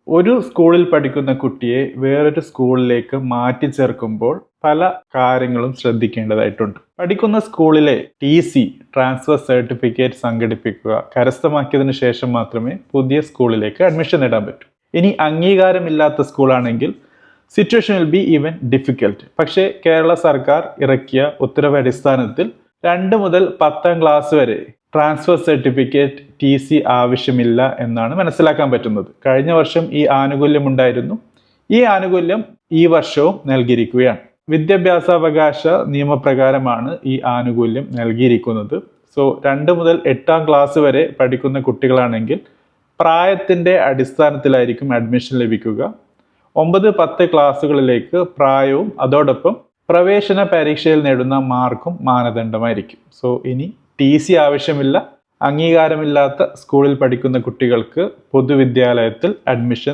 ഒരു സ്കൂളിൽ പഠിക്കുന്ന കുട്ടിയെ വേറൊരു സ്കൂളിലേക്ക് മാറ്റി ചേർക്കുമ്പോൾ പല കാര്യങ്ങളും ശ്രദ്ധിക്കേണ്ടതായിട്ടുണ്ട്. പഠിക്കുന്ന സ്കൂളിലെ TC ട്രാൻസ്ഫർ സർട്ടിഫിക്കറ്റ് സംഘടിപ്പിക്കുക, കരസ്ഥമാക്കിയതിനു ശേഷം മാത്രമേ പുതിയ സ്കൂളിലേക്ക് അഡ്മിഷൻ നേടാൻ പറ്റൂ. ഇനി അംഗീകാരമില്ലാത്ത സ്കൂളാണെങ്കിൽ situation will be even difficult. പക്ഷേ കേരള സർക്കാർ ഇറക്കിയ ഉത്തരവ് അടിസ്ഥാനത്തിൽ 2 മുതൽ 10ാം ക്ലാസ് വരെ ട്രാൻസ്ഫർ സർട്ടിഫിക്കറ്റ് TC ആവശ്യമില്ല എന്നാണ് മനസ്സിലാക്കാൻ പറ്റുന്നത്. കഴിഞ്ഞ വർഷം ഈ ആനുകൂല്യം ഉണ്ടായിരുന്നു. ഈ ആനുകൂല്യം ഈ വർഷവും നൽകിയിരിക്കുകയാണ്. വിദ്യാഭ്യാസാവകാശ നിയമപ്രകാരമാണ് ഈ ആനുകൂല്യം നൽകിയിരിക്കുന്നത്. 2 മുതൽ 8ാം ക്ലാസ് വരെ പഠിക്കുന്ന കുട്ടികളാണെങ്കിൽ പ്രായത്തിൻ്റെ അടിസ്ഥാനത്തിലായിരിക്കും അഡ്മിഷൻ ലഭിക്കുക. 9, 10 ക്ലാസ്സുകളിലേക്ക് പ്രായവും അതോടൊപ്പം പ്രവേശന പരീക്ഷയിൽ നേടുന്ന മാർക്കും മാനദണ്ഡമായിരിക്കും. ഇനി TC ആവശ്യമില്ല. അംഗീകാരമില്ലാത്ത സ്കൂളിൽ പഠിക്കുന്ന കുട്ടികൾക്ക് പൊതുവിദ്യാലയത്തിൽ അഡ്മിഷൻ